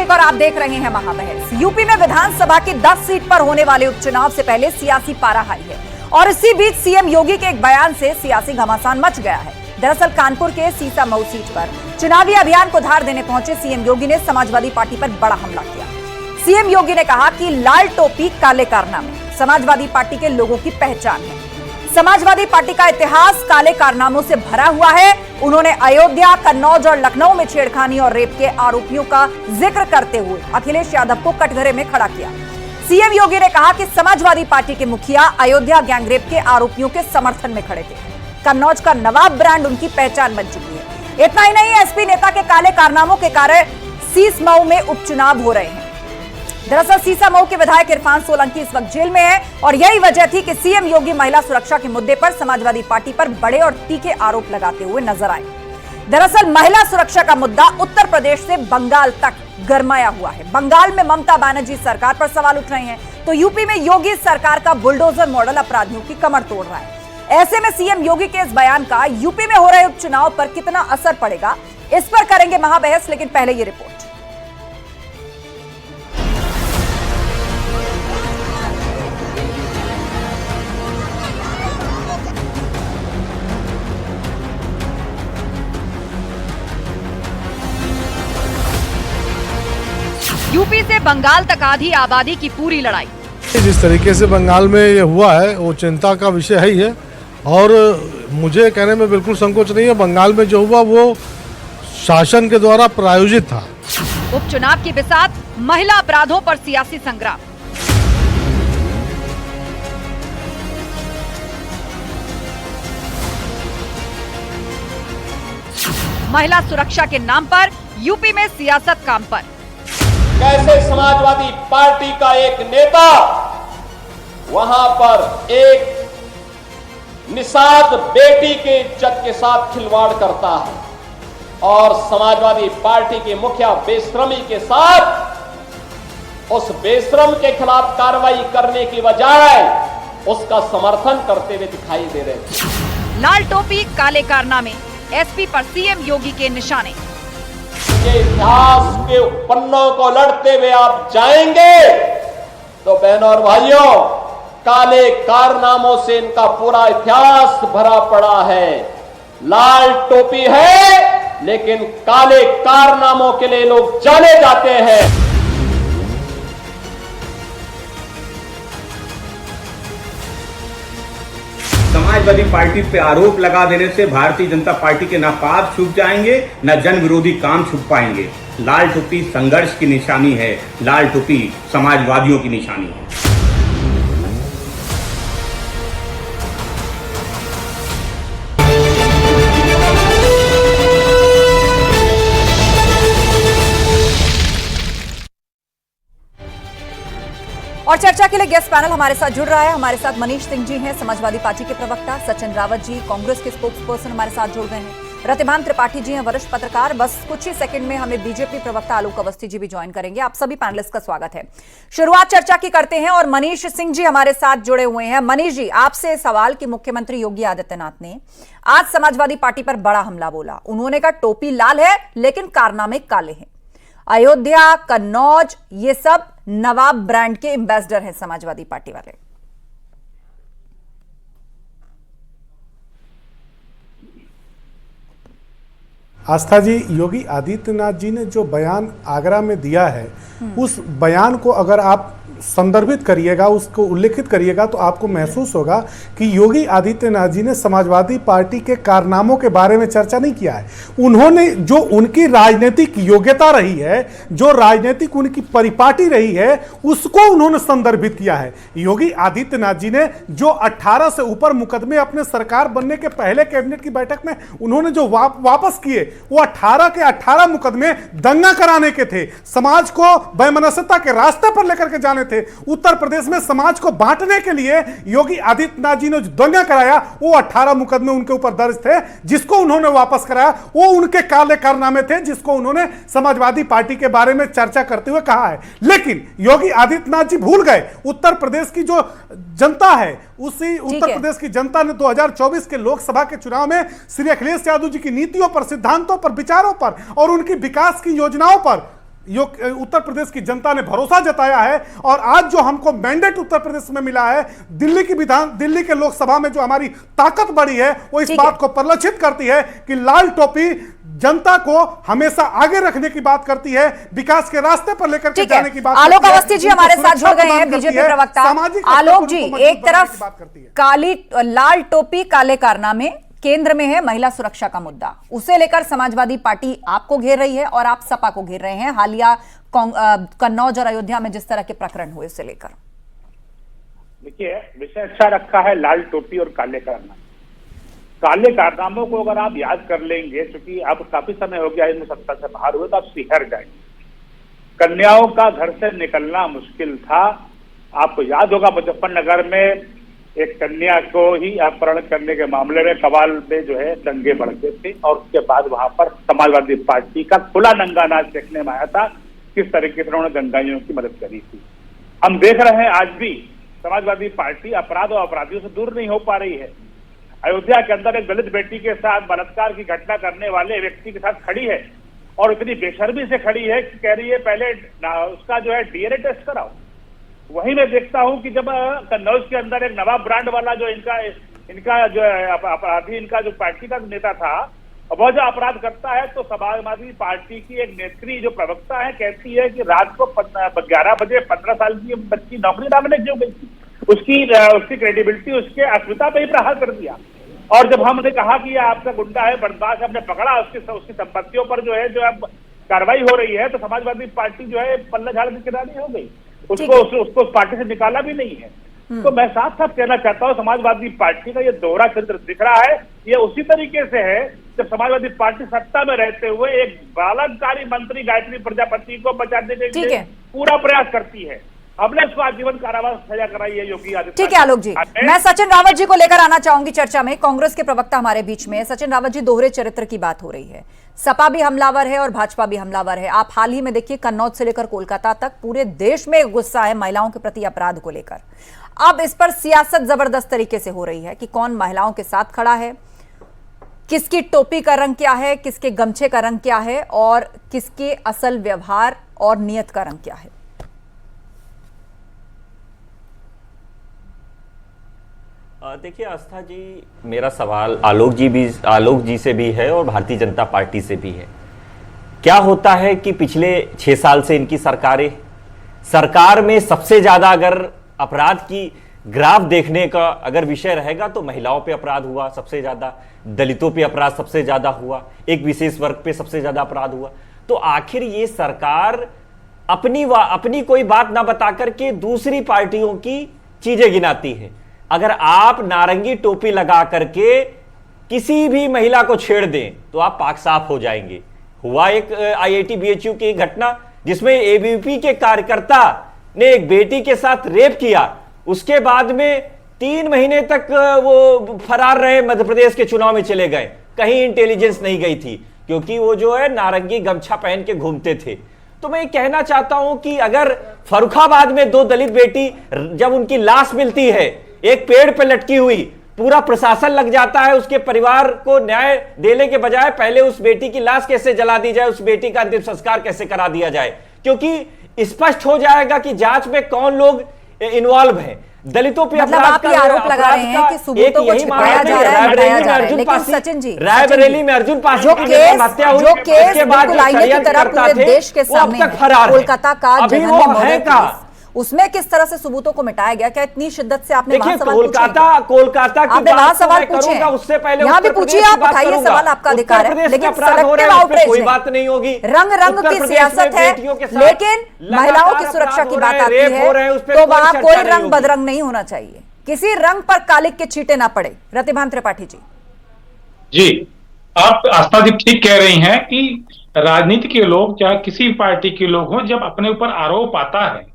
कौशिक और आप देख रहे हैं महाबहस। यूपी में विधानसभा की 10 सीट पर होने वाले उपचुनाव से पहले सियासी पारा हाई है और इसी बीच सीएम योगी के एक बयान से सियासी घमासान मच गया है। दरअसल कानपुर के सीसा मऊ सीट पर चुनावी अभियान को धार देने पहुंचे सीएम योगी ने समाजवादी पार्टी पर बड़ा हमला किया। सीएम योगी ने कहा कि लाल टोपी काले कारनामे समाजवादी पार्टी के लोगों की पहचान है। समाजवादी पार्टी का इतिहास काले कारनामों से भरा हुआ है। उन्होंने अयोध्या, कन्नौज और लखनऊ में छेड़खानी और रेप के आरोपियों का जिक्र करते हुए अखिलेश यादव को कटघरे में खड़ा किया। सीएम योगी ने कहा कि समाजवादी पार्टी के मुखिया अयोध्या गैंगरेप के आरोपियों के समर्थन में खड़े थे। कन्नौज का नवाब ब्रांड उनकी पहचान बन चुकी है। इतना ही नहीं, एसपी नेता के काले कारनामों के कारण सीस मऊ में उपचुनाव हो रहे हैं। दरअसल सीसा मऊ के विधायक इरफान सोलंकी इस वक्त जेल में है और यही वजह थी कि सीएम योगी महिला सुरक्षा के मुद्दे पर समाजवादी पार्टी पर बड़े और तीखे आरोप लगाते हुए नजर आए। दरअसल महिला सुरक्षा का मुद्दा उत्तर प्रदेश से बंगाल तक गरमाया हुआ है। बंगाल में ममता बनर्जी सरकार पर सवाल उठ रहे हैं तो यूपी में योगी सरकार का बुलडोजर मॉडल अपराधियों की कमर तोड़ रहा है। ऐसे में सीएम योगी के इस बयान का यूपी में हो रहे उपचुनाव पर कितना असर पड़ेगा, इस पर करेंगे महाबहस। लेकिन पहले ये रिपोर्ट। यूपी से बंगाल तक आधी आबादी की पूरी लड़ाई। जिस तरीके से बंगाल में ये हुआ है वो चिंता का विषय है ही है और मुझे कहने में बिल्कुल संकोच नहीं है। बंगाल में जो हुआ वो शासन के द्वारा प्रायोजित था। उपचुनाव की बिसात, महिला अपराधों पर सियासी संग्राम। महिला सुरक्षा के नाम पर यूपी में सियासत काम पर। कैसे समाजवादी पार्टी का एक नेता वहां पर एक निषाद बेटी के इज्जत के साथ खिलवाड़ करता है और समाजवादी पार्टी के मुखिया बेशर्मी के साथ उस बेशर्म के खिलाफ कार्रवाई करने की बजाय उसका समर्थन करते हुए दिखाई दे रहे थे। लाल टोपी काले कारनामे, एसपी पर सीएम योगी के निशाने। ये इतिहास के पन्नों को लड़ते हुए आप जाएंगे तो बहनों और भाइयों, काले कारनामों से इनका पूरा इतिहास भरा पड़ा है। लाल टोपी है लेकिन काले कारनामों के लिए लोग जाने जाते हैं। समाजवादी पार्टी पे आरोप लगा देने से भारतीय जनता पार्टी के ना पाप छुप जाएंगे, ना जन विरोधी काम छुप पाएंगे। लाल टोपी संघर्ष की निशानी है, लाल टोपी समाजवादियों की निशानी है। और चर्चा के लिए गेस्ट पैनल हमारे साथ जुड़ रहा है। हमारे साथ मनीष सिंह जी हैं, समाजवादी पार्टी के प्रवक्ता। सचिन रावत जी, कांग्रेस के स्पोक्स पर्सन हमारे साथ जुड़ गए हैं। रतिभान त्रिपाठी जी हैं, वरिष्ठ पत्रकार। बस कुछ ही सेकंड में हमें बीजेपी प्रवक्ता आलोक अवस्थी जी भी ज्वाइन करेंगे। आप सभी पैनलिस्ट का स्वागत है। शुरुआत चर्चा की करते हैं और मनीष सिंह जी हमारे साथ जुड़े हुए हैं। मनीष जी, आपसे सवाल कि मुख्यमंत्री योगी आदित्यनाथ ने आज समाजवादी पार्टी पर बड़ा हमला बोला। उन्होंने कहा टोपी लाल है लेकिन कारनामे काले हैं। अयोध्या, कन्नौज, ये सब नवाब ब्रांड के एम्बेसडर हैं समाजवादी पार्टी वाले। आस्था जी, योगी आदित्यनाथ जी ने जो बयान आगरा में दिया है उस बयान को अगर आप संदर्भित करिएगा, उसको उल्लेखित करिएगा तो आपको महसूस होगा कि योगी आदित्यनाथ जी ने समाजवादी पार्टी के कारनामों के बारे में चर्चा नहीं किया है। उन्होंने जो उनकी राजनीतिक योग्यता रही है, जो राजनीतिक उनकी परिपाटी रही है, उसको उन्होंने संदर्भित किया है। योगी आदित्यनाथ जी ने जो 18 से ऊपर मुकदमे अपने सरकार बनने के पहले कैबिनेट की बैठक में उन्होंने जो वापस किए, वो 18 के 18 मुकदमे दंगा कराने के थे, समाज को वैमनस्यता के रास्ते पर लेकर के जाने थे। उत्तर प्रदेश में समाज को बांटने के लिए योगी आदित्यनाथ जी ने जो दंगा कराया, वो 18 मुकदमे उनके ऊपर दर्ज थे, जिसको उन्होंने वापस कराया। वो उनके काले कारनामे थे जिसको उन्होंने समाजवादी पार्टी के बारे में चर्चा करते हुए कहा है। लेकिन योगी आदित्यनाथ जी भूल गए उत्तर प्रदेश की जो जनता है, उसी उत्तर प्रदेश की जनता ने 2024 के लोकसभा के चुनाव में श्री अखिलेश यादव जी की नीतियों पर, सिद्धांतों पर, विचारों पर और उनकी विकास की योजनाओं पर उत्तर प्रदेश की जनता ने भरोसा जताया है। और आज जो हमको मैंडेट उत्तर प्रदेश में मिला है, दिल्ली के लोकसभा में जो हमारी ताकत बढ़ी है, वो इस बात को परिलक्षित करती है कि लाल टोपी जनता को हमेशा आगे रखने की बात करती है, विकास के रास्ते पर लेकर के जाने की बात। आलोक अवस्थी जी हमारे साथ जुड़ गए हैं, बीजेपी प्रवक्ता। आलोक जी, एक तरफ काली लाल टोपी काले कारनामे केंद्र में है, महिला सुरक्षा का मुद्दा, उसे लेकर समाजवादी पार्टी आपको घेर रही है और आप सपा को घेर रहे हैं। हालिया कन्नौज और अयोध्या में जिस तरह के प्रकरण हुए उसे लेकर, देखिए विषय अच्छा रखा है, लाल टोपी और काले कारनामे। काले कारनामों को अगर आप याद कर लेंगे, क्योंकि अब काफी समय हो गया इनमें सत्ता से बाहर हुए, तो आप सिहर जाएंगे। कन्याओं का घर से निकलना मुश्किल था। आपको याद होगा मुजफ्फरनगर में एक कन्या को ही अपहरण करने के मामले में कवाल में जो है दंगे भड़के थे, और उसके बाद वहां पर समाजवादी पार्टी का खुला नंगा नाच देखने में आया था, किस तरीके से उन्होंने दंगाइयों की मदद करी थी। हम देख रहे हैं आज भी समाजवादी पार्टी अपराध और अपराधियों से दूर नहीं हो पा रही है। अयोध्या के अंदर एक दलित बेटी के साथ बलात्कार की घटना करने वाले व्यक्ति के साथ खड़ी है, और इतनी बेशर्मी से खड़ी है कि कह रही है पहले उसका जो है डीएनए टेस्ट कराओ। वहीं मैं देखता हूं कि जब कन्नौज के अंदर एक नवाब ब्रांड वाला जो इनका जो अपराधी, इनका जो पार्टी का नेता था, वह जो अपराध करता है, तो समाजवादी पार्टी की एक नेत्री जो प्रवक्ता है कहती है कि रात को 11 बजे 15 साल की बच्ची नौकरी मांगने क्यों गई थी। उसकी क्रेडिबिलिटी, उसके अस्मिता पे ही प्रहार कर दिया। और जब हमने कहा कि यह आपका गुंडा है, बदमाश, हमने पकड़ा, उसकी संपत्तियों पर जो है जो अब कार्रवाई हो रही है, तो समाजवादी पार्टी जो है पल्ला झाड़ने की किनारे हो गई, उसको उस पार्टी से निकाला भी नहीं है। तो मैं साफ साफ कहना चाहता हूँ, समाजवादी पार्टी का ये दोहरा चित्र दिख रहा है। ये उसी तरीके से है जब समाजवादी पार्टी सत्ता में रहते हुए एक बालनकारी मंत्री गायत्री प्रजापति को बचाने के लिए पूरा प्रयास करती है। हमने उसको आजीवन कारावास सजा कराई है योगी आदित्यनाथ। ठीक है आलोक जी, मैं सचिन रावत जी को लेकर आना चाहूंगी चर्चा में। कांग्रेस के प्रवक्ता हमारे बीच में। सचिन रावत जी, दोहरे चरित्र की बात हो रही है, सपा भी हमलावर है और भाजपा भी हमलावर है। आप हाल ही में देखिए, कन्नौज से लेकर कोलकाता तक पूरे देश में गुस्सा है महिलाओं के प्रति अपराध को लेकर। अब इस पर सियासत जबरदस्त तरीके से हो रही है कि कौन महिलाओं के साथ खड़ा है, किसकी टोपी का रंग क्या है, किसके गमछे का रंग क्या है, और किसके असल व्यवहार और नियत का रंग क्या है। देखिए आस्था जी, मेरा सवाल आलोक जी से भी है और भारतीय जनता पार्टी से भी है। क्या होता है कि पिछले 6 साल से इनकी सरकार में सबसे ज्यादा अगर अपराध की ग्राफ देखने का अगर विषय रहेगा तो महिलाओं पे अपराध हुआ सबसे ज्यादा, दलितों पे अपराध सबसे ज्यादा हुआ, एक विशेष वर्ग पे सबसे ज्यादा अपराध हुआ। तो आखिर ये सरकार अपनी कोई बात ना बता करके दूसरी पार्टियों की चीजें गिनाती है। अगर आप नारंगी टोपी लगा करके किसी भी महिला को छेड़ दें तो आप पाक साफ हो जाएंगे। हुआ एक IIT BHU की घटना जिसमें ABVP के कार्यकर्ता ने एक बेटी के साथ रेप किया, उसके बाद में 3 महीने तक वो फरार रहे, मध्य प्रदेश के चुनाव में चले गए, कहीं इंटेलिजेंस नहीं गई थी क्योंकि वो जो है नारंगी गमछा पहन के घूमते थे। तो मैं कहना चाहता हूं कि अगर फर्रुखाबाद में 2 दलित बेटी जब उनकी लाश मिलती है एक पेड़ पर लटकी हुई, पूरा प्रशासन लग जाता है उसके परिवार को न्याय देने के बजाय पहले उस बेटी की लाश कैसे जला दी जाए, उस बेटी का अंतिम संस्कार कैसे करा दिया जाए, क्योंकि स्पष्ट हो जाएगा कि जांच में कौन लोग इन्वॉल्व हैं। दलितों पे मतलब आप ये आरोप लगा रहे हैं कि सबूतों को छिपाया जा रहा है, हटाया जा रहा है। लेकिन सचिन जी, रायबरेली में अर्जुन पासी जो केस बिल्कुल आईने की तरह पूरे देश के सामने कोलकाता का जघन्य मर्डर केस, उसमें किस तरह से सबूतों को मिटाया गया? क्या इतनी शिद्दत से आपने वहां सवाल पूछे? कोलकाता की आपने वहां सवाल पूछे, उससे पहले यहाँ भी पूछिए, आप उठाइए, सवाल आपका अधिकार है। लेकिन सेलेक्टिव आउटरीच कोई बात नहीं होगी, रंग की सियासत है, लेकिन महिलाओं की सुरक्षा की बात आती है तो वहां कोई रंग बदरंग नहीं होना चाहिए, किसी रंग पर कालिक के छींटे ना पड़े। रतिभान त्रिपाठी जी। जी, आप आस्था जी ठीक कह रही हैं कि राजनीति के लोग चाहे किसी पार्टी के लोग हों, जब अपने ऊपर आरोप आता है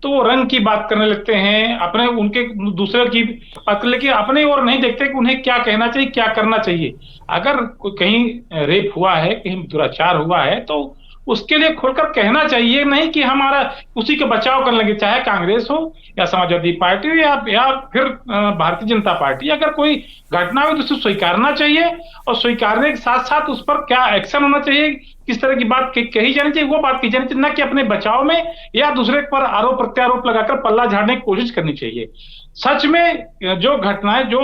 तो वो रंग की बात करने लगते हैं, अपने उनके दूसरे की बात, लेकिन अपने और नहीं देखते कि उन्हें क्या कहना चाहिए, क्या करना चाहिए। अगर कहीं रेप हुआ है, कहीं दुराचार हुआ है, तो उसके लिए खुलकर कहना चाहिए, नहीं कि हमारा उसी के बचाव करने लगे, चाहे कांग्रेस हो या समाजवादी पार्टी हो या फिर भारतीय जनता पार्टी। अगर कोई घटना हो तो उसे स्वीकारना चाहिए और स्वीकारने के साथ साथ उस पर क्या एक्शन होना चाहिए, किस तरह की बात कही जानी चाहिए, वो बात की जानी चाहिए, न कि अपने बचाव में या दूसरे पर आरोप प्रत्यारोप लगाकर पल्ला झाड़ने की कोशिश करनी चाहिए। सच में जो घटनाएं, जो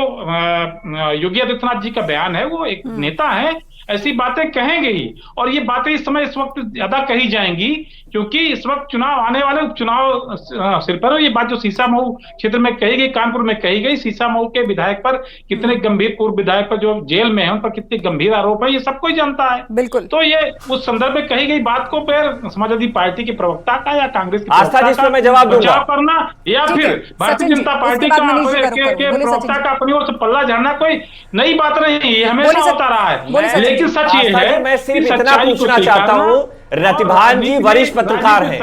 योगी आदित्यनाथ जी का बयान है, वो एक नेता है, ऐसी बातें कहेंगे ही, और ये बातें इस वक्त ज्यादा कही जाएंगी क्योंकि इस वक्त चुनाव आने वाले, उपचुनाव सिर पर। ये बात जो सीसामऊ क्षेत्र में कही गई, कानपुर में कही गई, सीसामऊ के विधायक पर कितने गंभीर, पूर्व विधायक पर जो जेल में है उन पर कितने गंभीर आरोप है, ये सब कोई जानता है। बिल्कुल। तो ये उस संदर्भ में कही गई बात को फिर समाजवादी पार्टी के प्रवक्ता का या कांग्रेस के आस्था जी, इसमें मैं जवाब दूंगा। बचाव करना या फिर भारतीय जनता पार्टी का प्रवक्ता का अपनी ओर से पल्ला झाड़ना कोई नई बात नहीं है, ये हमेशा होता रहा है। लेकिन सच ये है, मैं सिर्फ इतना पूछना चाहता हूँ, रतिभान जी वरिष्ठ पत्रकार हैं,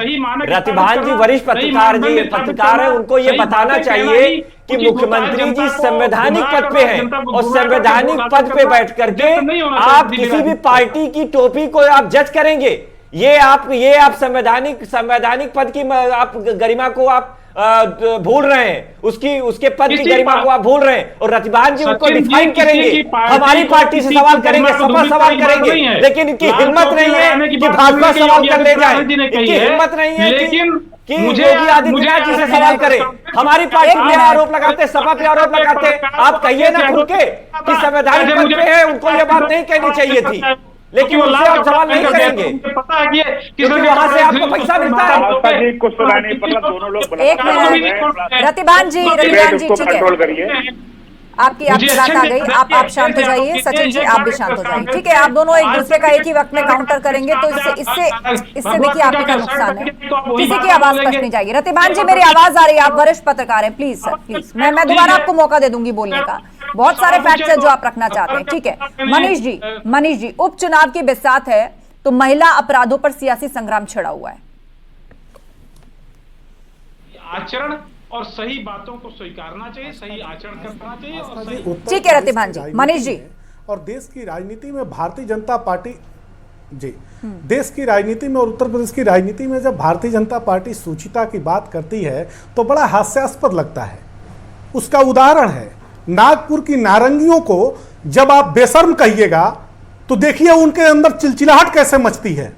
रतिभान जी वरिष्ठ पत्रकार हैं, उनको ये बताना चाहिए कि मुख्यमंत्री जी संवैधानिक पद पे हैं और संवैधानिक पद पे बैठ करके आप किसी भी पार्टी की टोपी को आप जज करेंगे, ये आप संवैधानिक पद की आप गरिमा को आप भूल रहे हैं, उसके पद की गरिमा को आप भूल रहे हैं। और रतिभान जी उनको डिफाइन करेंगे, हमारी पार्टी से सवाल करेंगे, सपा सवाल करेंगे, लेकिन इनकी हिम्मत नहीं है कि भाजपा सवाल कर ले जाए, इनकी हिम्मत नहीं है कि योगी आदित्यनाथ जी से सवाल करे। हमारी पार्टी पे आरोप लगाते, सपा पे आरोप लगाते, आप कहिए ना खुल के कि संवैधानिक पद पे है, उनको ये बात नहीं कहनी चाहिए थी, लेकिन उनसे आप सवाल नहीं करेंगे क्योंकि वहां से आपको पैसा मिलता है। कुछ पता नहीं, दोनों लोग एक मिनट, रतिभान जी ठीक है, आपकी बात आ गई, आप शांत हो जाइए। सचिन जी आप भी शांत हो जाइए, ठीक है। आप दोनों एक दूसरे का एक ही वक्त में काउंटर करेंगे तो इससे देखिए आपके क्या नुकसान है, किसी की आवाज स्पष्ट नहीं जाएगी। रतिभान जी मेरी आवाज आ रही है, आप वरिष्ठ पत्रकार हैं, प्लीज सर प्लीज, मैं दोबारा आपको मौका दे दूंगी बोलने का, बहुत सारे फैक्ट्स हैं जो आप रखना चाहते हैं, ठीक है। मनीष जी उपचुनाव की बिसात है तो महिला अपराधों पर सियासी संग्राम छिड़ा हुआ है, आचरण और सही बातों को स्वीकारना चाहिए, सही आचरण करना चाहिए और सही। ठीक है रतिभान जी। मनीष जी, और देश की राजनीति में भारतीय जनता पार्टी देश की राजनीति में और उत्तर प्रदेश की राजनीति में जब भारतीय जनता पार्टी सूचिता की बात करती है तो बड़ा हास्यास्पद लगता है। उसका उदाहरण है नागपुर की नारंगियों को जब आप बेशर्म कहिएगा तो देखिए उनके अंदर चिलचिलाहट कैसे मचती है।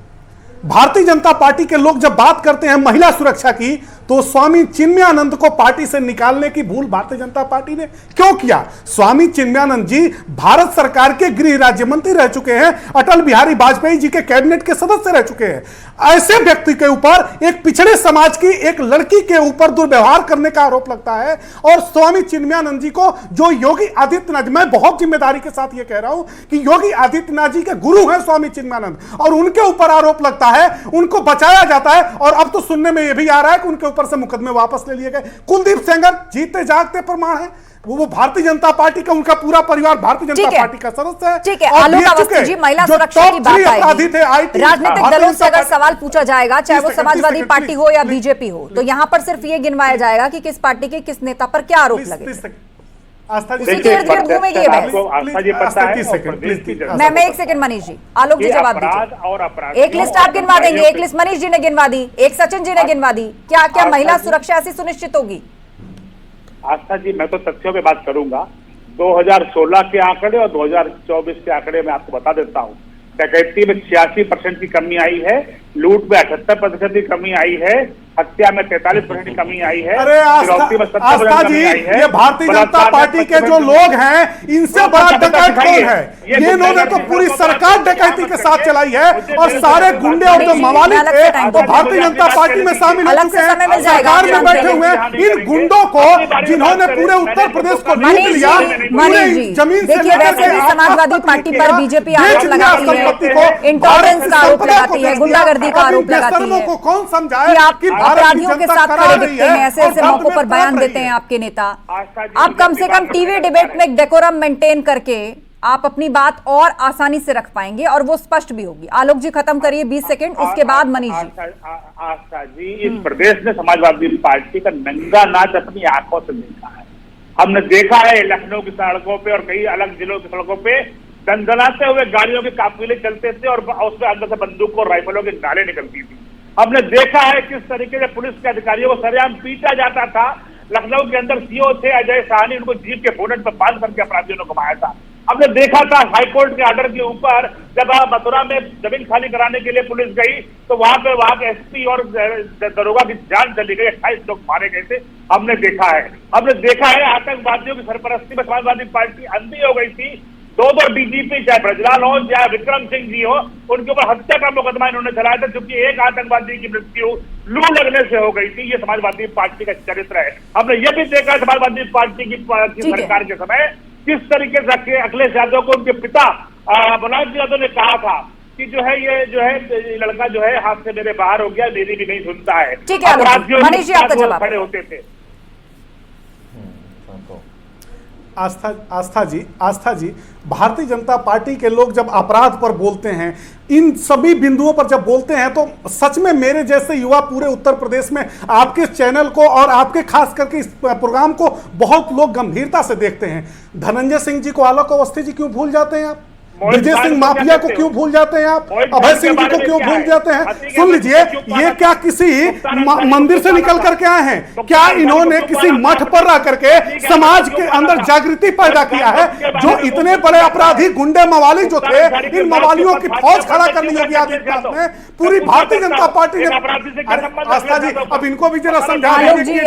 भारतीय जनता पार्टी के लोग जब बात करते हैं महिला सुरक्षा की तो स्वामी चिन्मयानंद को पार्टी से निकालने की भूल भारतीय जनता पार्टी ने क्यों किया? स्वामी चिन्मयानंद जी भारत सरकार के गृह राज्य मंत्री रह चुके हैं, अटल बिहारी वाजपेयी जी के कैबिनेट के सदस्य रह चुके हैं। ऐसे व्यक्ति के ऊपर एक पिछड़े समाज की एक लड़की के ऊपर दुर्व्यवहार करने का आरोप लगता है। और स्वामी चिन्मयानंद जी को जो योगी आदित्यनाथ, मैं बहुत जिम्मेदारी के साथ यह कह रहा हूं कि योगी आदित्यनाथ जी के गुरु हैं स्वामी चिन्मयानंद, और उनके ऊपर आरोप लगता है, उनको बचाया जाता है। और अब तो सुनने में यह भी आ रहा है कि उनके ऊपर से मुकदमे वापस ले लिए गए। कुलदीप सेंगर जीते जागते प्रमाण है, वो भारतीय जनता पार्टी का, उनका पूरा परिवार भारतीय जनता पार्टी का सदस्य है। ठीक है, आलोक अवस्थी जी महिला सुरक्षा की बात आएगी, राजनीतिक दलों से अगर सवाल पूछा जाएगा, चाहे वो समाजवादी पार्टी हो या बीजेपी हो, तो यहाँ पर सिर्फ ये गिनवाया जाएगा कि किस पार्टी के किस नेता पर क्या आरोप लगे। मैं एक सेकंड मनीष जी, आलोक जी जवाब दीजिए। एक लिस्ट आप गिनवा देंगे, एक लिस्ट मनीष जी ने गिनवा दी, एक सचिन जी ने गिनवा दी, क्या महिला सुरक्षा ऐसी सुनिश्चित होगी? आस्था जी मैं तो तथ्यों पे बात करूंगा। 2016 के आंकड़े और 2024 के आंकड़े मैं आपको बता देता हूँ। डकैती में 86% की कमी आई है, लूट में 78% की कमी आई है, हत्या में 43% की कमी आई है। अरे आस्था जी, ये भारतीय जनता पार्टी के जो लोग हैं इनसे बड़ा डकैत कौन है? ये इन्होंने तो पूरी सरकार डकैती के साथ चलाई है और सारे गुंडे और जो मवाली थे तो भारतीय जनता पार्टी में शामिल हो चुके हैं, सरकार में बैठे हुए हैं। इन गुंडों को जिन्होंने पूरे उत्तर प्रदेश को लूट लिया, जमीन से लेकर समाजवादी पार्टी पर बीजेपी आरोप लगाती है, इंटॉलरेंस का आरोप लगाती है, गुंडागर्दी का आरोप लगाती है को कौन समझाए कि अपराधियों के साथ खड़े दिखते हैं, ऐसे ऐसे मौकों पर बयान देते हैं आपके नेता। आप कम से कम टीवी डिबेट में एक डेकोरम मेंटेन करके आप अपनी बात और आसानी से रख पाएंगे और वो स्पष्ट भी होगी। आलोक जी खत्म करिए 20 सेकंड, उसके बाद मनीष जी। आस्था जी, इस प्रदेश ने समाजवादी पार्टी का नंगा नाच अपनी आंखों से देखा है। हमने देखा है लखनऊ की सड़कों पे और कई अलग जिलों की सड़कों पे दंदनाते हुए गाड़ियों के काफिले चलते थे और उसमें अंदर से बंदूक और राइफलों की नालें निकलती थी। हमने देखा है किस तरीके से पुलिस के अधिकारियों को सरेआम पीटा जाता था। लखनऊ के अंदर सीओ थे अजय साहनी, उनको जीप के बोनट पर बांध करके अपराधियों ने घुमाया था। हमने देखा था हाईकोर्ट के ऑर्डर के ऊपर जब मथुरा में जमीन खाली कराने के लिए पुलिस गई तो वहां के एसपी और दरोगा की जान चली गई, 28 लोग मारे गए थे। हमने देखा है आतंकवादियों की सरपरस्ती में समाजवादी पार्टी अंधी हो गई थी। दो डीजीपी चाहे ब्रजलाल हो चाहे विक्रम सिंह जी हो, उनके ऊपर हत्या का मुकदमा इन्होंने चलाया था, क्योंकि एक आतंकवादी की मृत्यु लू लगने से हो गई थी। ये समाजवादी पार्टी का चरित्र है। हमने ये भी देखा समाजवादी पार्टी की सरकार के समय किस तरीके से अखिलेश यादव को उनके पिता मुलायम यादव ने कहा था कि ये लड़का जो है हाथ से मेरे बाहर हो गया, मेरी भी नहीं सुनता है। ठीक है मनीष जी, आपका जवाब खड़े होते थे। आस्था जी, भारतीय जनता पार्टी के लोग जब अपराध पर बोलते हैं, इन सभी बिंदुओं पर जब बोलते हैं, तो सच में मेरे जैसे युवा पूरे उत्तर प्रदेश में आपके चैनल को और आपके खास करके इस प्रोग्राम को बहुत लोग गंभीरता से देखते हैं। धनंजय सिंह जी को, आलोक अवस्थी जी क्यों भूल जाते हैं आप? विजय सिंह माफिया को क्यों भूल जाते हैं आप? अभय सिंह जी को क्यों भूल जाते हैं? सुन लीजिए, ये क्या किसी मंदिर से निकल करके आए हैं? क्या इन्होंने किसी मठ पर रह करके समाज के अंदर जागृति पैदा किया है? जो इतने बड़े अपराधी गुंडे मवाली जो थे, इन मवालियों की फौज खड़ा कर ली योगी आदित्यनाथ ने, पूरी भारतीय जनता पार्टी ने। आस्था जी, अब इनको भी जरा समझा दीजिए,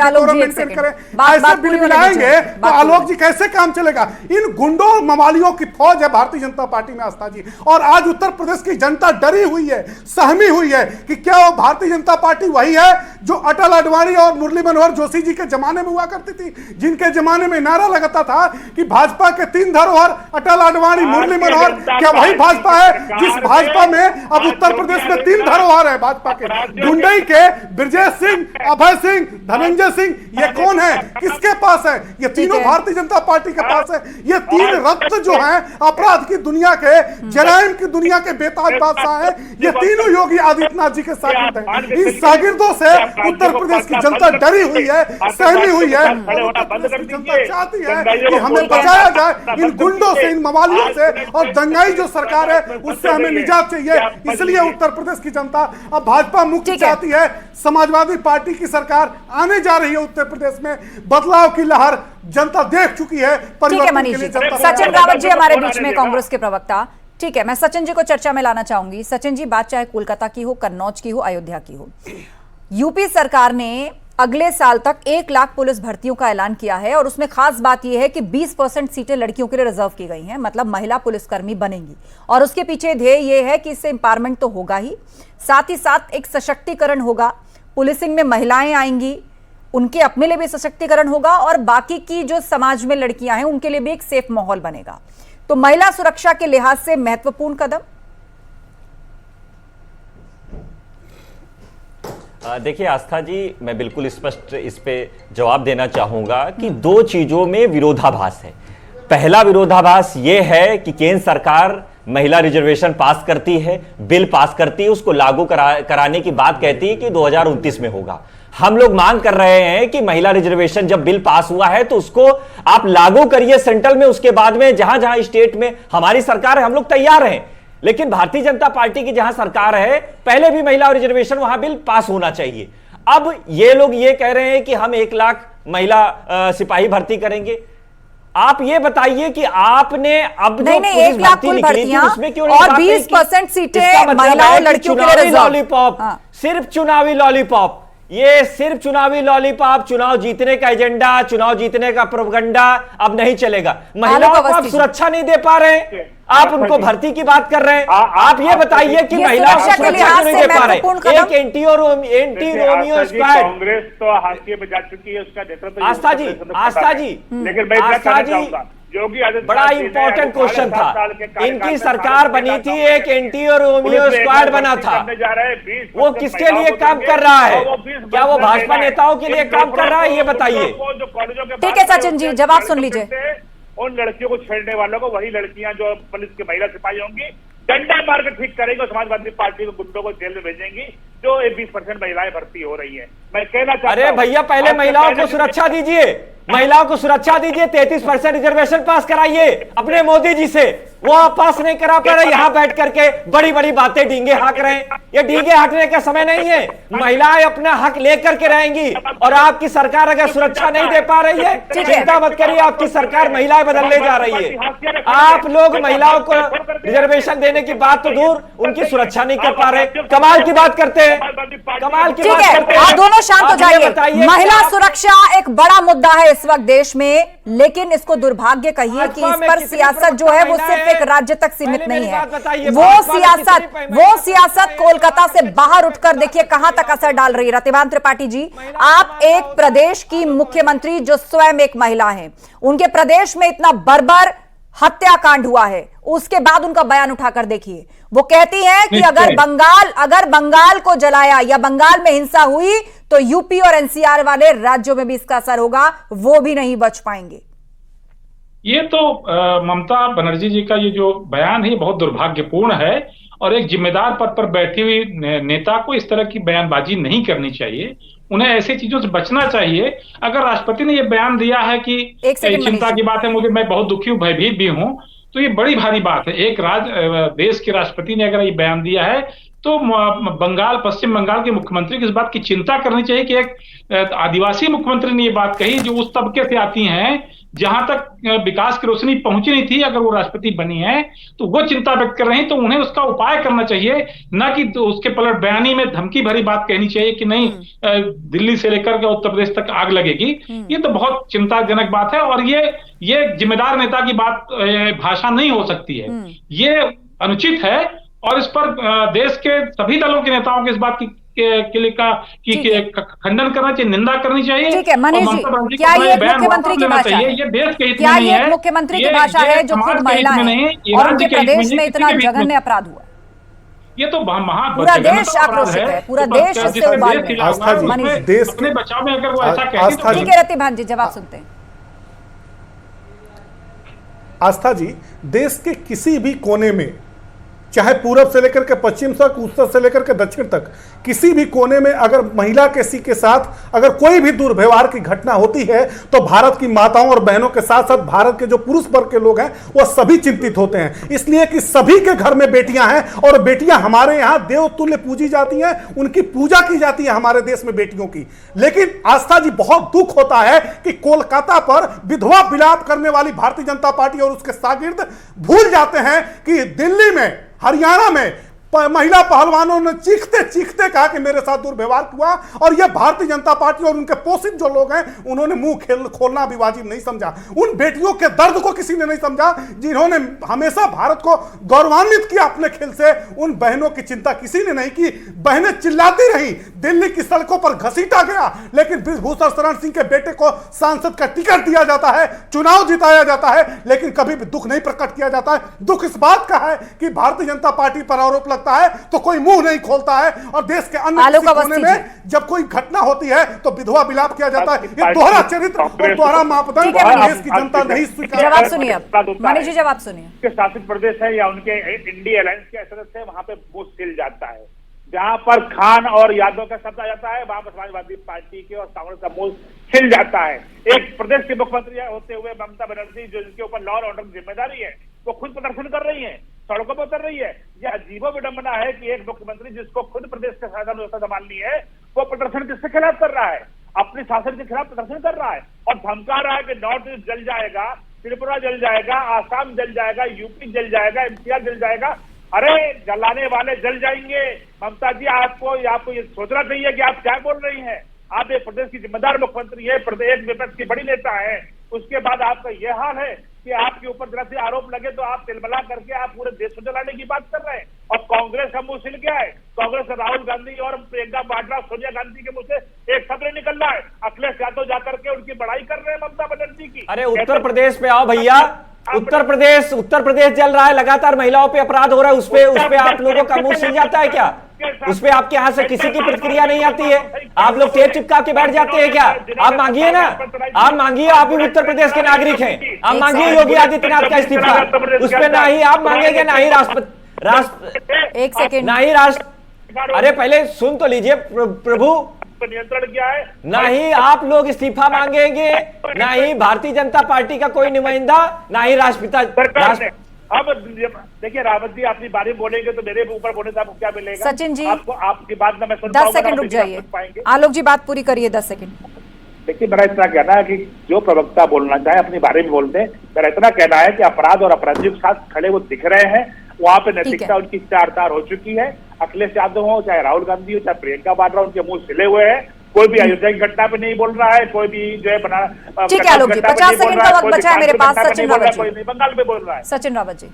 ऐसे बिल मिलाएंगे तो आलोक जी कैसे काम चलेगा? इन गुंडों मवालियों की फौज है भारतीय जनता पार्टी में आस्था जी। और आज उत्तर प्रदेश की जनता डरी हुई है, सहमी हुई है कि क्या वो भारतीय जनता पार्टी वही है जो अटल अडवाणी और मुरली मनोहर जोशी जी के जमाने में हुआ करती थी, जिनके जमाने में नारा लगता था कि भाजपा के 3 धरोहर अटल अडवाणी मुरली मनोहर। क्या वही भाजपा है जिस भाजपा में अब उत्तर प्रदेश में 3 धरोहर है भाजपा के? गुंडई के ब्रजेश सिंह, अभय सिंह, धनंजय सिंह, ये कौन है? किसके पास है? ये तीनों भारतीय जनता पार्टी के पास है। ये 3 रत्न जो है अपराध की दुनिया के, जराइम की दुनिया के बेताज बादशाह है। ये तीनों योगी आदित्यनाथ जी के शागिर्द हैं। इन शागिर्दों से उत्तर प्रदेश की जनता डरी हुई है, सहमी हुई है। जनता चाहती है कि हमें बचाया जाए इन गुंडों से, इन मवालियों से, और दंगाई जो सरकार है उससे हमें निजात चाहिए। इसलिए उत्तर प्रदेश की जनता अब भाजपा मुक्ति चाहती है। समाजवादी पार्टी की सरकार आने जा रही है उत्तर प्रदेश में। बदलाव की लहर जनता देख चुकी है। ठीक है मनीष जी। सचिन रावत जी हमारे बीच में, कांग्रेस के प्रवक्ता। ठीक है, मैं सचिन जी को चर्चा में लाना चाहूंगी। सचिन जी, बात चाहे कोलकाता की हो, कन्नौज की हो, अयोध्या की हो, यूपी सरकार ने अगले साल तक 1 लाख पुलिस भर्तियों का ऐलान किया है और उसमें खास बात यह है कि 20% सीटें लड़कियों के लिए रिजर्व की गई हैं, मतलब महिला पुलिसकर्मी बनेंगी। और उसके पीछे ध्येय यह है कि इससे एम्पावरमेंट तो होगा ही साथ एक सशक्तिकरण होगा। पुलिसिंग में महिलाएं आएंगी, उनके अपने लिए भी सशक्तिकरण होगा और बाकी की जो समाज में लड़कियां हैं उनके लिए भी एक सेफ माहौल बनेगा। तो महिला सुरक्षा के लिहाज से महत्वपूर्ण कदम। देखिए आस्था जी, मैं बिल्कुल स्पष्ट इस पे जवाब देना चाहूंगा कि 2 चीजों में विरोधाभास है। पहला विरोधाभास यह है कि केंद्र सरकार महिला रिजर्वेशन पास करती है, बिल पास करती है, उसको लागू कराने की बात कहती है कि 2029 में होगा। हम लोग मांग कर रहे हैं कि महिला रिजर्वेशन जब बिल पास हुआ है तो उसको आप लागू करिए सेंट्रल में, उसके बाद में जहां जहां स्टेट में हमारी सरकार है हम लोग तैयार हैं। लेकिन भारतीय जनता पार्टी की जहां सरकार है पहले भी महिला रिजर्वेशन वहां बिल पास होना चाहिए। अब ये लोग ये कह रहे हैं कि हम 1 लाख महिला सिपाही भर्ती करेंगे। आप ये बताइए कि आपने अब जो 1 लाख कुल भर्तियां उसमें क्यों और 20% सीटें महिलाओं लड़कियों के लिए लॉलीपॉप, सिर्फ चुनावी लॉलीपॉप, ये सिर्फ चुनावी लॉलीपॉप, चुनाव जीतने का एजेंडा, चुनाव जीतने का प्रोपेगेंडा अब नहीं चलेगा। महिलाओं को आप सुरक्षा नहीं दे पा रहे हैं, आप उनको भर्ती की बात कर रहे हैं। आप ये बताइए कि महिलाओं को सुरक्षा नहीं दे पा रहे। एक एंटी रोमियो स्क्वाड, कांग्रेस तो हाशिए पे जा चुकी है, उसका नेतृत्व आस्था जी, लेकिन आस्था जी बड़ा इंपॉर्टेंट क्वेश्चन था। इनकी सरकार बनी थी, एक एंटी रोमियो स्क्वाड बना था, वो किसके लिए काम कर रहा है? क्या वो भाजपा नेताओं के लिए काम कर रहा है? ये बताइए। ठीक है सचिन जी, जवाब सुन लीजिए। उन लड़कियों को छेड़ने वालों को वही लड़कियां जो पुलिस की महिला सिपाही होंगी डंडा मार के ठीक करेंगे और समाजवादी पार्टी को गुंडों को जेल में भेजेंगी जो 20% महिलाएं भर्ती हो रही है। मैं कहना चाहता हूं, अरे भैया पहले महिलाओं को सुरक्षा दीजिए, महिलाओं को सुरक्षा दीजिए, 33% रिजर्वेशन पास कराइए अपने मोदी जी से, वो आप पास नहीं करा पा रहे, यहाँ बैठ करके बड़ी बड़ी बातें डींगे हाँक रहे हैं। ये डींगे हाँकने का समय नहीं है, महिलाएं अपना हक लेकर के रहेंगी और आपकी सरकार अगर सुरक्षा नहीं दे पा रही है, चिंता मत करिए, आपकी सरकार महिलाएं बदलने जा रही है। आप लोग महिलाओं को रिजर्वेशन देने की बात तो दूर, उनकी सुरक्षा नहीं कर पा रहे, कमाल की बात करते हैं, कमाल की बात करते हैं। आप दोनों शांत हो जाइए। महिला सुरक्षा एक बड़ा मुद्दा है इस वक्त देश में, लेकिन इसको दुर्भाग्य कहिए कि इस पर सियासत जो है वो सिर्फ एक राज्य तक सीमित नहीं है। वो सियासत कोलकाता से बाहर उठकर देखिए कहां तक असर डाल रही है। रतिभान त्रिपाठी जी, आप एक प्रदेश की मुख्यमंत्री जो स्वयं एक महिला हैं, उनके प्रदेश में इतना बर्बर हत्याकांड हुआ है, उसके बाद उनका बयान उठाकर देखिए। वो कहती हैं कि अगर बंगाल को जलाया या बंगाल में हिंसा हुई तो यूपी और एनसीआर वाले राज्यों में भी इसका असर होगा, वो भी नहीं बच पाएंगे। ये तो ममता बनर्जी जी का ये जो बयान है बहुत दुर्भाग्यपूर्ण है और एक जिम्मेदार पद पर बैठी हुई नेता को इस तरह की बयानबाजी नहीं करनी चाहिए, उन्हें ऐसी चीजों से बचना चाहिए। अगर राष्ट्रपति ने ये बयान दिया है कि चिंता की बात है, मैं बहुत दुखी हूं, भयभीत भी हूं, तो ये बड़ी भारी बात है। एक देश के राष्ट्रपति ने अगर ये बयान दिया है तो पश्चिम बंगाल के मुख्यमंत्री को इस बात की चिंता करनी चाहिए कि एक आदिवासी मुख्यमंत्री ने ये बात कही जो उस तबके से आती हैं जहां तक विकास की रोशनी पहुंची नहीं थी, अगर वो राष्ट्रपति बनी है तो वो चिंता व्यक्त कर रहे हैं, तो उन्हें उसका उपाय करना चाहिए, न कि उसके पलट बयानी में धमकी भरी बात कहनी चाहिए कि नहीं दिल्ली से लेकर के उत्तर प्रदेश तक आग लगेगी। ये तो बहुत चिंताजनक बात है और ये जिम्मेदार नेता की बात भाषा नहीं हो सकती है, ये अनुचित है और इस पर देश के सभी दलों के नेताओं को इस बात की खंडन करना चाहिए, निंदा करनी चाहिए। ठीक है मनीष जी, क्या ये मुख्यमंत्री की भाषा है? ये देश के हित क्या ये मुख्यमंत्री की भाषा है जो खुद महिला है और उनके प्रदेश में इतना जघन्य अपराध हुआ? ये तो पूरा देश आक्रोशित है, पूरा देश इससे उबाल में है। देश अपने बचाव में अगर वो ऐसा कहती तो ठीक है रतिभान जी, जवाब सुनते हैं। आस्था जी, देश के किसी भी कोने में, चाहे पूरब से लेकर के पश्चिम तक, उत्तर से लेकर के दक्षिण तक, किसी भी कोने में अगर महिला किसी के साथ अगर कोई भी दुर्व्यवहार की घटना होती है तो भारत की माताओं और बहनों के साथ साथ भारत के जो पुरुष वर्ग के लोग हैं वो सभी चिंतित होते हैं, इसलिए कि सभी के घर में बेटियां हैं और बेटियां हमारे यहाँ देवतुल्य पूजी जाती हैं, उनकी पूजा की जाती है हमारे देश में बेटियों की। लेकिन आस्था जी, बहुत दुख होता है कि कोलकाता पर विधवा विलाप करने वाली भारतीय जनता पार्टी और उसके शागिर्द भूल जाते हैं कि दिल्ली में, हरियाणा में महिला पहलवानों ने चीखते चीखते कहा कि मेरे साथ दुर्व्यवहार हुआ और यह भारतीय जनता पार्टी और उनके पोषित जो लोग हैं उन्होंने मुंह खोलना भी वाजिब नहीं समझा। उन बेटियों के दर्द को किसी ने नहीं समझा जिन्होंने हमेशा भारत को गौरवान्वित किया अपने खेल से। उन बहनों की चिंता किसी ने नहीं की। बहनें चिल्लाती रही, दिल्ली की सड़कों पर घसीटा गया, लेकिन ब्रिजभूषण शरण सिंह के बेटे को सांसद का टिकट दिया जाता है, चुनाव जिताया जाता है, लेकिन कभी भी दुख नहीं प्रकट किया जाता है। दुख इस बात का है कि भारतीय जनता पार्टी पर आरोप लगता है तो कोई मुंह नहीं खोलता है और देश के अन्य कोने में जब कोई घटना होती है तो विधवा विलाप किया जाता है। ये दोहरा चरित्र और दोहरा मापदंड देश की जनता नहीं स्वीकार। जवाब सुनिए अब मनीष जी, जवाब सुनिए। शासित प्रदेश है या उनके इंडिया अलायंस के सदस्य है, वहां पे वो सिल जाता है। जहां पर खान और यादव का शब्द आ जाता है वहां पर समाजवादी पार्टी के और कांग्रेस का मुंह खिल जाता है। एक प्रदेश के मुख्यमंत्री होते हुए ममता बनर्जी जो जिनके ऊपर लॉ और ऑर्डर की जिम्मेदारी है वो खुद प्रदर्शन कर रही है, सड़कों पर उतर रही है। यह अजीबो विडंबना है कि एक मुख्यमंत्री जिसको खुद प्रदेश के शासन व्यवस्था संभालनी है वो प्रदर्शन किसके खिलाफ कर रहा है? अपने शासन के खिलाफ प्रदर्शन कर रहा है और धमका रहा है कि नॉर्थ ईस्ट जल जाएगा, त्रिपुरा जल जाएगा, आसाम जल जाएगा, यूपी जल जाएगा, एनसीआर जल जाएगा। अरे जलाने वाले जल जाएंगे। ममता जी, आपको ये सोचना चाहिए कि आप क्या बोल रही हैं। आप एक प्रदेश की जिम्मेदार मुख्यमंत्री है, प्रदेश विपक्ष की बड़ी नेता है, उसके बाद आपका यह हाल है कि आपके ऊपर जरा से आरोप लगे तो आप तिलमिला करके आप पूरे देश को जलाने की बात कर रहे हैं। और कांग्रेस का मुंह सिल गया है। कांग्रेस से राहुल गांधी और प्रियंका वाड्रा, सोनिया गांधी के मुंह से एक शब्द नहीं निकल रहा है। अखिलेश यादव जाकर के उनकी बड़ाई कर रहे हैं ममता बनर्जी की। अरे उत्तर प्रदेश पे आओ भैया, उत्तर प्रदेश जल रहा है, लगातार महिलाओं पे अपराध हो रहा है, उसपे आप लोगों का मुंह सिल जाता है क्या? उसपे आपके यहाँ से किसी की प्रतिक्रिया नहीं आती है? आप लोग टेप चिपका के बैठ जाते हैं क्या? आप मांगिए ना, आप मांगिए, आप भी उत्तर प्रदेश के नागरिक हैं, आप मांगिए योगी आदित्यनाथ का इस्तीफा। उसपे ना ही आप मांगेंगे ना ही राष्ट्र एक सेकेंड, नहीं राष्ट्र, अरे पहले सुन तो लीजिए प्रभु, नियंत्रण किया है। नहीं आप लोग इस्तीफा मांगेंगे, ना ही भारतीय जनता पार्टी का कोई नुमाइंदा, ना ही राष्ट्रपिता। अब देखिए रावत जी, अपनी बारे में बोलेंगे तो मेरे ऊपर बोलने से आपको क्या मिलेगा? सचिन जी आपको आपकी बात ना मैं सुन 10 सेकंड रुक जाइए। आलोक जी बात पूरी करिए 10 सेकंड। देखिए मेरा इतना कहना है कि जो प्रवक्ता बोलना चाहे अपने बारे में बोलते हैं। मेरा इतना कहना है कि अपराध और अपराधियों के साथ खड़े वो दिख रहे हैं, वहां पे नैतिकता उनकी तार हो चुकी है। अखिलेश यादव हो, चाहे राहुल गांधी हो, चाहे प्रियंका वाड्रा, उनके मुंह सिले हुए हैं। कोई भी अयोध्या की घटना पे नहीं बोल रहा है, कोई भी जो है बना, ठीक है आलोक जी, 50 सेकंड का वक्त बचा है मेरे पास। सचिन रावत जी, कोई नहीं बंगाल में बोल रहा है। सचिन रावत जी।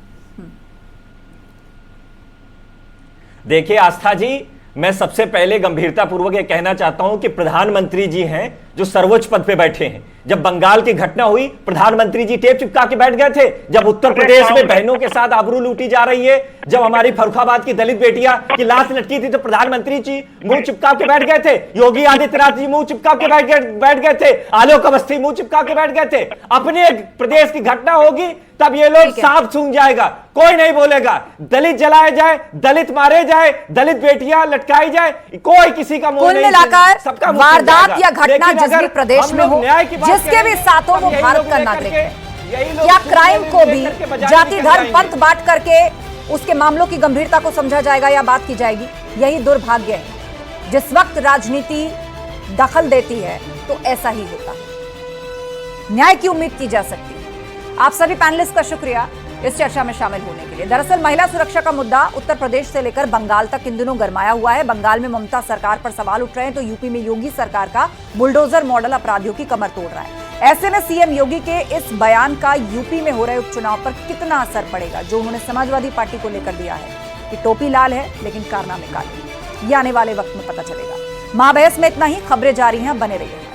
देखिए आस्था जी, मैं सबसे पहले गंभीरता पूर्वक यह कहना चाहता हूं कि प्रधानमंत्री जी हैं जो सर्वोच्च पद पे बैठे हैं। जब बंगाल की घटना हुई, प्रधानमंत्री जी टेप चिपका के बैठ गए थे। जब उत्तर प्रदेश में बहनों के साथ आबरू लूटी जा रही है, जब हमारी फर्रुखाबाद की दलित बेटियां की लाश लटकी थी, तो प्रधानमंत्री जी मुंह चिपका के बैठ गए थे। योगी आदित्यनाथ जी मुंह चिपका के बैठ गए थे। आलोक अवस्थी मुंह चिपका के बैठ गए थे। अपने प्रदेश की घटना होगी तब ये लोग साफ सूंघ जाएगा, कोई नहीं बोलेगा। दलित जलाए जाए, दलित मारे जाए, दलित बेटियां लटकाई जाए, कोई किसी का मुंह नहीं, मिलाकर सबका वारदात या घटना जिस भी प्रदेश में हो, जिसके भी साथ हो, वो भारत का नागरिक है। क्या क्राइम को भी जाति धर्म पंथ बांट करके उसके मामलों की गंभीरता को समझा जाएगा या बात की जाएगी? यही दुर्भाग्य है। जिस वक्त राजनीति दखल देती है तो ऐसा ही होता है। न्याय की उम्मीद की जा सकती है। आप सभी पैनलिस्ट का शुक्रिया इस चर्चा में शामिल होने के लिए। दरअसल महिला सुरक्षा का मुद्दा उत्तर प्रदेश से लेकर बंगाल तक इन दिनों गरमाया हुआ है। बंगाल में ममता सरकार पर सवाल उठ रहे हैं तो यूपी में योगी सरकार का बुलडोजर मॉडल अपराधियों की कमर तोड़ रहा है। ऐसे में सीएम योगी के इस बयान का यूपी में हो रहे उपचुनाव पर कितना असर पड़ेगा, जो उन्होंने समाजवादी पार्टी को लेकर दिया है कि टोपी लाल है लेकिन कारनामे काले, ये आने वाले वक्त में पता चलेगा। महाबहस में इतना ही। खबरें जारी हैं, बने रहिए।